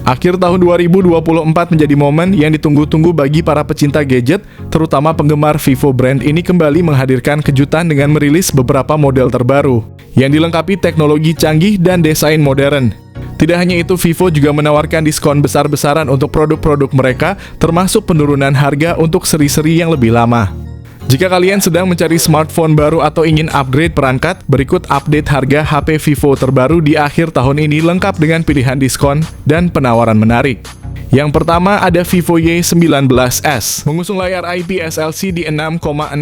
Akhir tahun 2024 menjadi momen yang ditunggu-tunggu bagi para pecinta gadget, terutama penggemar Vivo. Brand ini kembali menghadirkan kejutan dengan merilis beberapa model terbaru yang dilengkapi teknologi canggih dan desain modern. Tidak hanya itu, Vivo juga menawarkan diskon besar-besaran untuk produk-produk mereka, termasuk penurunan harga untuk seri-seri yang lebih lama. Jika kalian sedang mencari smartphone baru atau ingin upgrade perangkat, berikut update harga HP Vivo terbaru di akhir tahun ini lengkap dengan pilihan diskon dan penawaran menarik. Yang pertama ada Vivo Y19s. Mengusung layar IPS LCD 6,68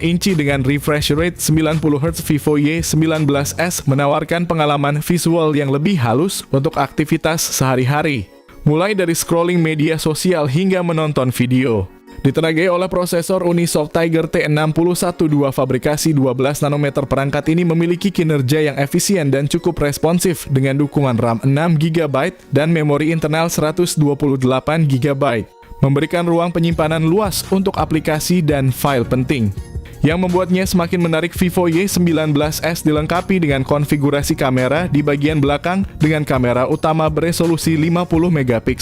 inci dengan refresh rate 90Hz, Vivo Y19s menawarkan pengalaman visual yang lebih halus untuk aktivitas sehari-hari, mulai dari scrolling media sosial hingga menonton video. Ditenagai oleh prosesor Unisoc Tiger T612 fabrikasi 12 nanometer, perangkat ini memiliki kinerja yang efisien dan cukup responsif dengan dukungan RAM 6GB dan memori internal 128GB, memberikan ruang penyimpanan luas untuk aplikasi dan file penting. Yang membuatnya semakin menarik, Vivo Y19s dilengkapi dengan konfigurasi kamera di bagian belakang dengan kamera utama beresolusi 50MP.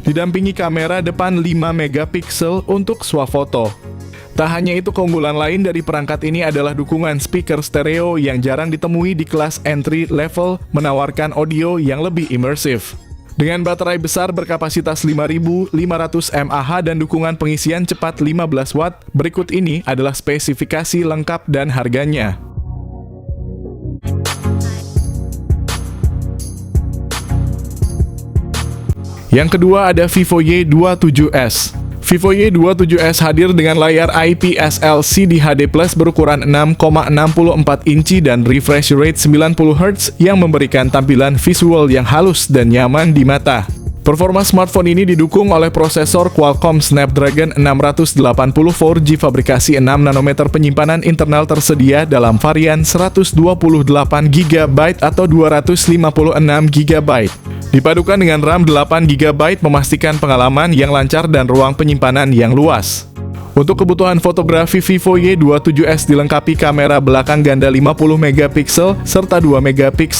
Didampingi kamera depan 5MP untuk swafoto. Tak hanya itu, keunggulan lain dari perangkat ini adalah dukungan speaker stereo yang jarang ditemui di kelas entry level, menawarkan audio yang lebih imersif. Dengan baterai besar berkapasitas 5.500 mAh dan dukungan pengisian cepat 15 watt, berikut ini adalah spesifikasi lengkap dan harganya. Yang kedua ada Vivo Y27s. Vivo Y27s hadir dengan layar IPS LCD HD+ berukuran 6,64 inci dan refresh rate 90Hz yang memberikan tampilan visual yang halus dan nyaman di mata. Performa smartphone ini didukung oleh prosesor Qualcomm Snapdragon 680 4G fabrikasi 6 nanometer, penyimpanan internal tersedia dalam varian 128GB atau 256GB. Dipadukan dengan RAM 8GB memastikan pengalaman yang lancar dan ruang penyimpanan yang luas. Untuk kebutuhan fotografi, Vivo Y27s dilengkapi kamera belakang ganda 50MP serta 2MP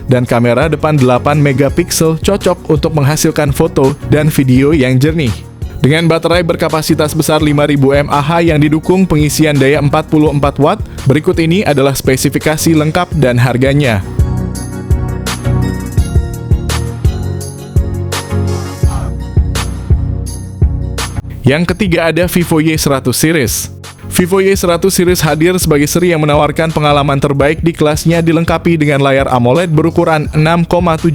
dan kamera depan 8MP, cocok untuk menghasilkan foto dan video yang jernih. Dengan baterai berkapasitas besar 5000 mAh yang didukung pengisian daya 44 watt, berikut ini adalah spesifikasi lengkap dan harganya. Yang ketiga ada Vivo Y100 series. Vivo Y100 series hadir sebagai seri yang menawarkan pengalaman terbaik di kelasnya, dilengkapi dengan layar AMOLED berukuran 6,78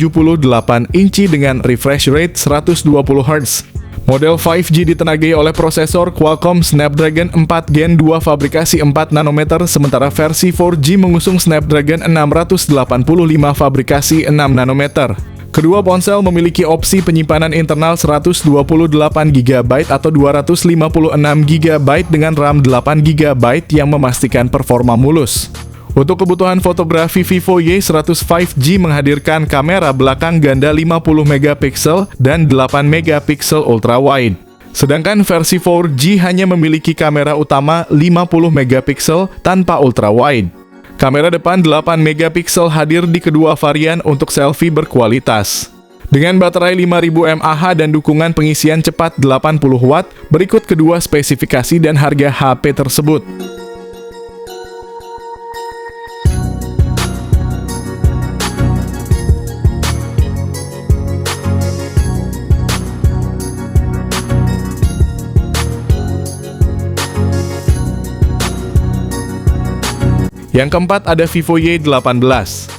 inci dengan refresh rate 120Hz. Model 5G ditenagai oleh prosesor Qualcomm Snapdragon 4 Gen 2 fabrikasi 4 nanometer, sementara versi 4G mengusung Snapdragon 685 fabrikasi 6 nanometer. Kedua ponsel memiliki opsi penyimpanan internal 128GB atau 256GB dengan RAM 8GB yang memastikan performa mulus. Untuk kebutuhan fotografi, Vivo Y100 5G menghadirkan kamera belakang ganda 50MP dan 8MP ultrawide. Sedangkan versi 4G hanya memiliki kamera utama 50MP tanpa ultrawide. Kamera depan 8MP hadir di kedua varian untuk selfie berkualitas. Dengan baterai 5000 mAh dan dukungan pengisian cepat 80 watt, berikut kedua spesifikasi dan harga HP tersebut. Yang keempat ada Vivo Y18.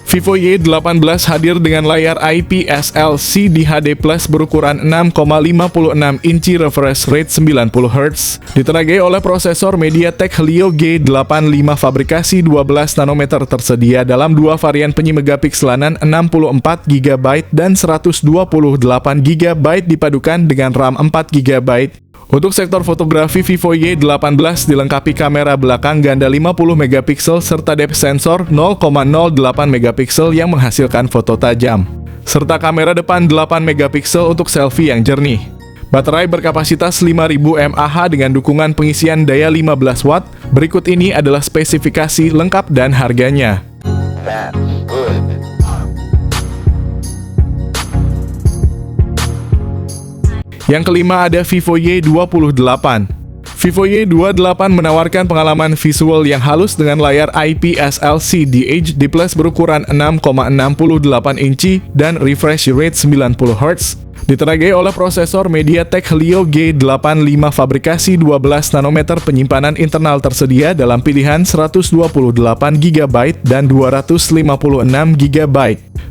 Vivo Y18 hadir dengan layar IPS LCD HD+ berukuran 6,56 inci, refresh rate 90Hz. Ditenagai oleh prosesor MediaTek Helio G85 fabrikasi 12 nanometer, tersedia dalam dua varian penyimegapikselanan 64GB dan 128GB dipadukan dengan RAM 4GB. Untuk sektor fotografi, Vivo Y18 dilengkapi kamera belakang ganda 50MP serta depth sensor 0,08MP yang menghasilkan foto tajam, serta kamera depan 8MP untuk selfie yang jernih. Baterai berkapasitas 5000 mAh dengan dukungan pengisian daya 15 watt. Berikut ini adalah spesifikasi lengkap dan harganya. Yang kelima ada Vivo Y28. Vivo Y28 menawarkan pengalaman visual yang halus dengan layar IPS LCD HD+ berukuran 6,68 inci dan refresh rate 90 Hz. Ditenagai oleh prosesor MediaTek Helio G85 fabrikasi 12 nanometer, penyimpanan internal tersedia dalam pilihan 128 GB dan 256 GB.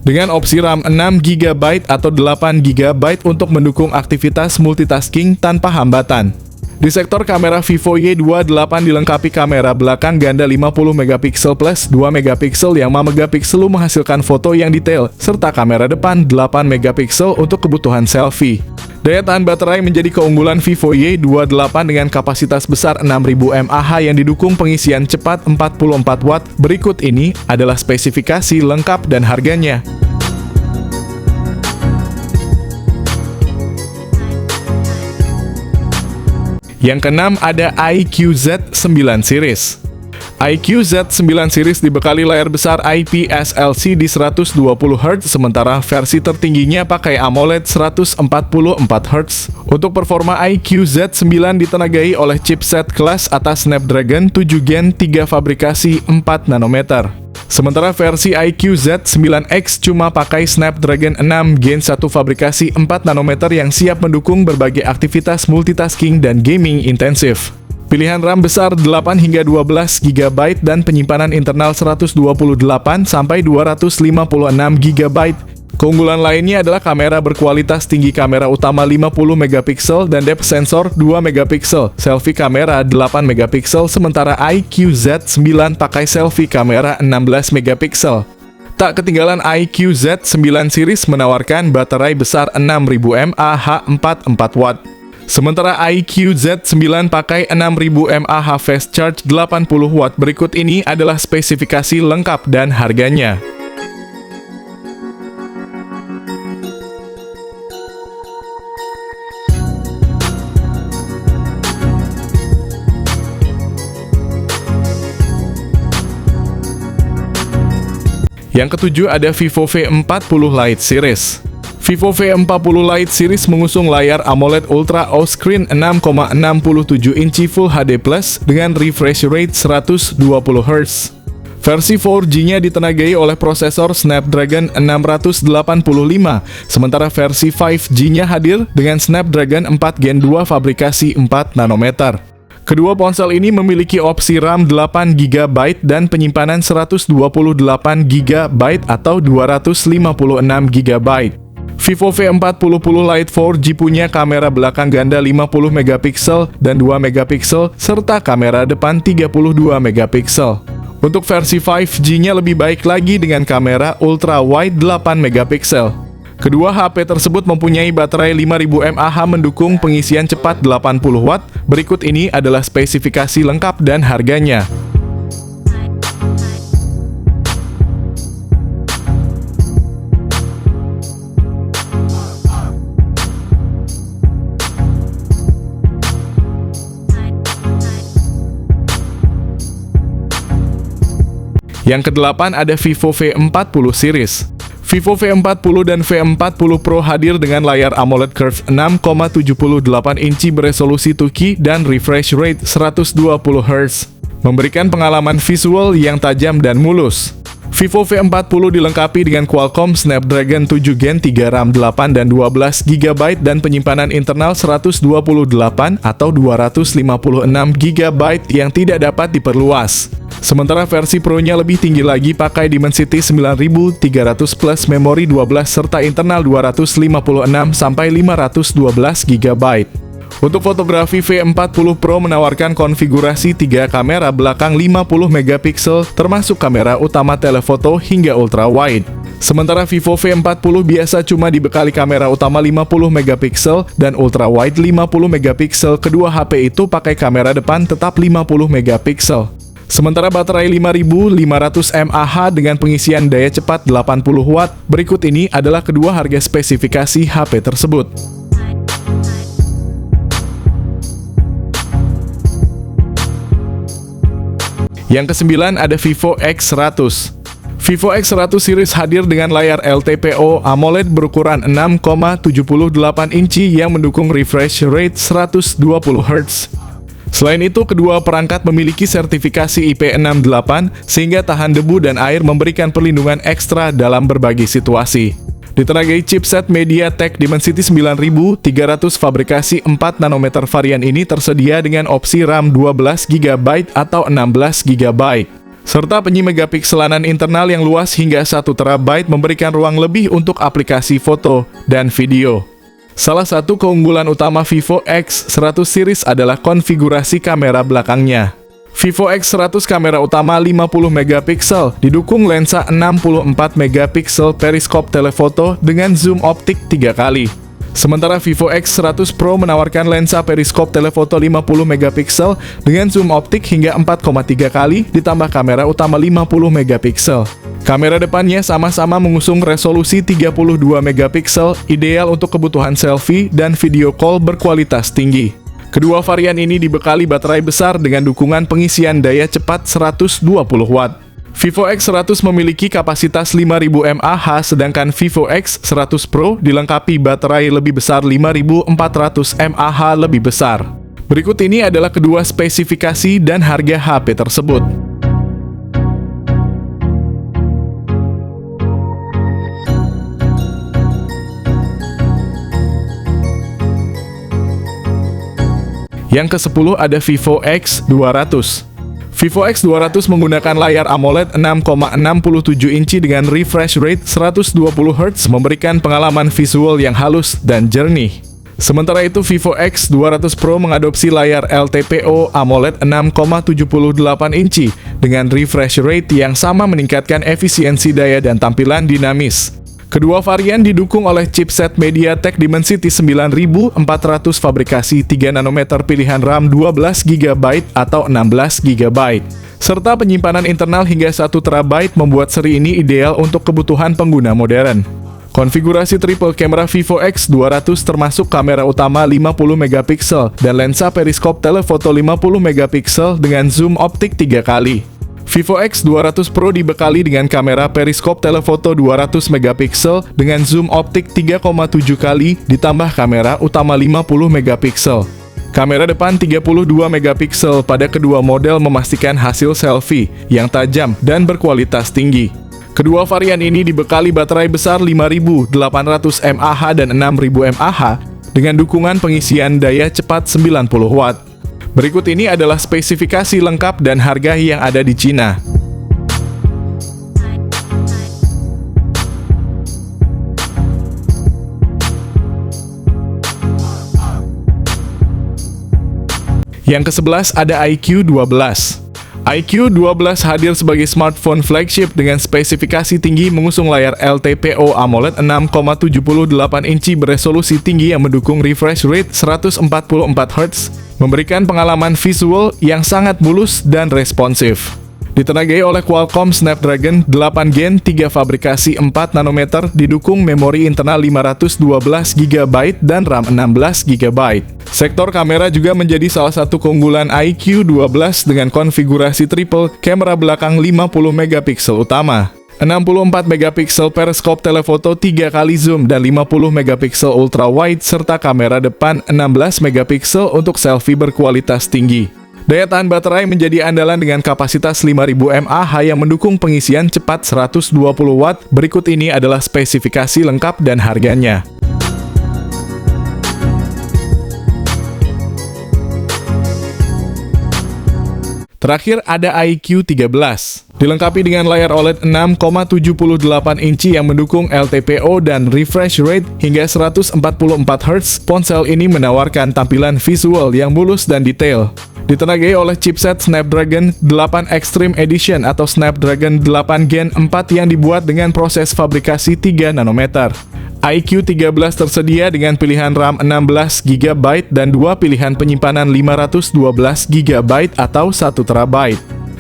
Dengan opsi RAM 6 GB atau 8 GB untuk mendukung aktivitas multitasking tanpa hambatan. Di sektor kamera, Vivo Y28 dilengkapi kamera belakang ganda 50 megapiksel plus 2 megapiksel yang 5 megapiksel menghasilkan foto yang detail, serta kamera depan 8 megapiksel untuk kebutuhan selfie. Daya tahan baterai menjadi keunggulan Vivo Y28 dengan kapasitas besar 6000 mAh yang didukung pengisian cepat 44 Watt. Berikut ini adalah spesifikasi lengkap dan harganya. Yang keenam ada iQOO Z9 Series. iQOO Z9 Series dibekali layar besar IPS LCD 120 Hz, sementara versi tertingginya pakai AMOLED 144 Hz. Untuk performa, iQOO Z9 ditenagai oleh chipset kelas atas Snapdragon 7 Gen 3 fabrikasi 4 nanometer. Sementara versi iQOO Z9X cuma pakai Snapdragon 6 Gen 1 fabrikasi 4 nanometer yang siap mendukung berbagai aktivitas multitasking dan gaming intensif. Pilihan RAM besar 8 hingga 12 GB dan penyimpanan internal 128 sampai 256 GB. Keunggulan lainnya adalah kamera berkualitas tinggi, kamera utama 50 megapiksel dan depth sensor 2 megapiksel, selfie kamera 8 megapiksel, sementara iQOO Z9 pakai selfie kamera 16 megapiksel. Tak ketinggalan, iQOO Z9 Series menawarkan baterai besar 6000 mAh 44 Watt. Sementara iQOO Z9 pakai 6000 mAh fast charge 80 Watt. Berikut ini adalah spesifikasi lengkap dan harganya. Yang ketujuh ada Vivo V40 Lite Series. Vivo V40 Lite Series mengusung layar AMOLED Ultra O-Screen 6,67 inci Full HD Plus dengan refresh rate 120 Hz. Versi 4G-nya ditenagai oleh prosesor Snapdragon 685, sementara versi 5G-nya hadir dengan Snapdragon 4 Gen 2 fabrikasi 4 nanometer. Kedua ponsel ini memiliki opsi RAM 8 GB dan penyimpanan 128 GB atau 256 GB. Vivo V40 Lite 4G punya kamera belakang ganda 50 megapiksel dan 2 megapiksel serta kamera depan 32 megapiksel. Untuk versi 5G-nya lebih baik lagi dengan kamera ultra wide 8 megapiksel. Kedua HP tersebut mempunyai baterai 5000 mAh mendukung pengisian cepat 80 Watt. Berikut ini adalah spesifikasi lengkap dan harganya. Yang kedelapan ada Vivo V40 Series. Vivo V40 dan V40 Pro hadir dengan layar AMOLED Curve 6,78 inci beresolusi 2K dan refresh rate 120 Hz, memberikan pengalaman visual yang tajam dan mulus. Vivo V40 dilengkapi dengan Qualcomm Snapdragon 7 Gen 3, RAM 8 dan 12 GB dan penyimpanan internal 128 atau 256 GB yang tidak dapat diperluas. Sementara versi Pro-nya lebih tinggi lagi, pakai Dimensity 9300 plus memori 12 serta internal 256 sampai 512 GB. Untuk fotografi, V40 Pro menawarkan konfigurasi 3 kamera belakang 50 megapiksel termasuk kamera utama telefoto hingga ultra wide. Sementara Vivo V40 biasa cuma dibekali kamera utama 50 megapiksel dan ultra wide 50 megapiksel. Kedua HP itu pakai kamera depan tetap 50 megapiksel. Sementara baterai 5500 mAh dengan pengisian daya cepat 80 Watt. Berikut ini adalah kedua harga spesifikasi HP tersebut. Yang kesembilan ada Vivo X100. Vivo X100 series hadir dengan layar LTPO AMOLED berukuran 6,78 inci yang mendukung refresh rate 120 Hz. Selain itu, kedua perangkat memiliki sertifikasi IP68 sehingga tahan debu dan air, memberikan perlindungan ekstra dalam berbagai situasi. Ditenagai chipset MediaTek Dimensity 9300 fabrikasi 4 nanometer, varian ini tersedia dengan opsi RAM 12GB atau 16GB. Serta penyim megapikselanan internal yang luas hingga 1 TB, memberikan ruang lebih untuk aplikasi foto dan video. Salah satu keunggulan utama Vivo X100 series adalah konfigurasi kamera belakangnya. Vivo X100 kamera utama 50 megapiksel, didukung lensa 64 megapiksel periskop telefoto dengan zoom optik 3 kali. Sementara Vivo X100 Pro menawarkan lensa periskop telefoto 50 megapiksel dengan zoom optik hingga 4,3 kali ditambah kamera utama 50 megapiksel. Kamera depannya sama-sama mengusung resolusi 32 megapiksel, ideal untuk kebutuhan selfie dan video call berkualitas tinggi. Kedua varian ini dibekali baterai besar dengan dukungan pengisian daya cepat 120 Watt. Vivo X100 memiliki kapasitas 5000 mAh, sedangkan Vivo X100 Pro dilengkapi baterai lebih besar 5400 mAh lebih besar. Berikut ini adalah kedua spesifikasi dan harga HP tersebut. Yang ke-10 ada Vivo X200. Vivo X200 menggunakan layar AMOLED 6,67 inci dengan refresh rate 120 Hz, memberikan pengalaman visual yang halus dan jernih. Sementara itu, Vivo X200 Pro mengadopsi layar LTPO AMOLED 6,78 inci dengan refresh rate yang sama, meningkatkan efisiensi daya dan tampilan dinamis. Kedua varian didukung oleh chipset MediaTek Dimensity 9400 fabrikasi 3 nanometer, pilihan RAM 12GB atau 16GB, serta penyimpanan internal hingga 1 TB, membuat seri ini ideal untuk kebutuhan pengguna modern. Konfigurasi triple kamera Vivo X200 termasuk kamera utama 50 megapiksel dan lensa periskop telefoto 50 megapiksel dengan zoom optik 3 kali. Vivo X200 Pro dibekali dengan kamera periskop telefoto 200 megapiksel dengan zoom optik 3,7 kali ditambah kamera utama 50 megapiksel. Kamera depan 32 megapiksel pada kedua model memastikan hasil selfie yang tajam dan berkualitas tinggi. Kedua varian ini dibekali baterai besar 5800 mAh dan 6000 mAh dengan dukungan pengisian daya cepat 90 Watt. Berikut ini adalah spesifikasi lengkap dan harga yang ada di Cina. Yang ke-11 ada iQ12. iQ12 hadir sebagai smartphone flagship dengan spesifikasi tinggi, mengusung layar LTPO AMOLED 6,78 inci beresolusi tinggi yang mendukung refresh rate 144 Hz, memberikan pengalaman visual yang sangat mulus dan responsif. Ditenagai oleh Qualcomm Snapdragon 8 Gen 3 fabrikasi 4 nanometer, didukung memori internal 512GB dan RAM 16GB. Sektor kamera juga menjadi salah satu keunggulan iQ12 dengan konfigurasi triple kamera belakang 50 megapiksel utama, 64 megapiksel periskop telefoto 3 kali zoom dan 50 megapiksel ultra wide, serta kamera depan 16 megapiksel untuk selfie berkualitas tinggi. Daya tahan baterai menjadi andalan dengan kapasitas 5000 mAh yang mendukung pengisian cepat 120 Watt. Berikut ini adalah spesifikasi lengkap dan harganya. Terakhir ada iQ13. Dilengkapi dengan layar OLED 6,78 inci yang mendukung LTPO dan refresh rate hingga 144 Hz, ponsel ini menawarkan tampilan visual yang mulus dan detail. Ditenagai oleh chipset Snapdragon 8 Extreme Edition atau Snapdragon 8 Gen 4 yang dibuat dengan proses fabrikasi 3 nanometer. iQ13 tersedia dengan pilihan RAM 16GB dan dua pilihan penyimpanan 512GB atau 1 TB.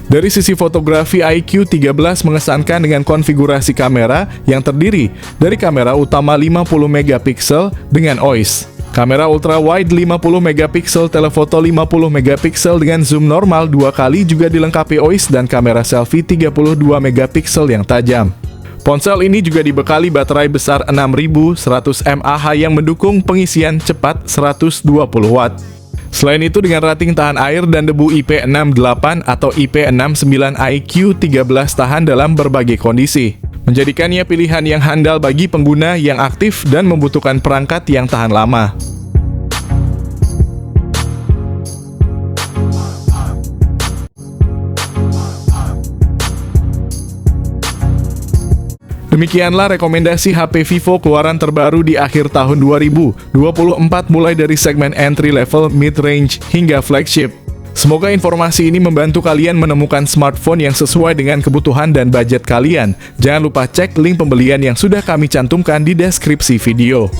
Dari sisi fotografi, iQ13 mengesankan dengan konfigurasi kamera yang terdiri dari kamera utama 50 megapiksel dengan OIS, Kamera ultra wide 50 megapiksel, telefoto 50 megapiksel dengan zoom normal 2 kali juga dilengkapi OIS dan kamera selfie 32 megapiksel yang tajam. Ponsel ini juga dibekali baterai besar 6100 mAh yang mendukung pengisian cepat 120 Watt. Selain itu dengan rating tahan air dan debu IP68 atau IP69 IQ13 tahan dalam berbagai kondisi, menjadikannya pilihan yang handal bagi pengguna yang aktif dan membutuhkan perangkat yang tahan lama. Demikianlah rekomendasi HP Vivo keluaran terbaru di akhir tahun 2024 mulai dari segmen entry level, mid-range, hingga flagship. Semoga informasi ini membantu kalian menemukan smartphone yang sesuai dengan kebutuhan dan budget kalian. Jangan lupa cek link pembelian yang sudah kami cantumkan di deskripsi video.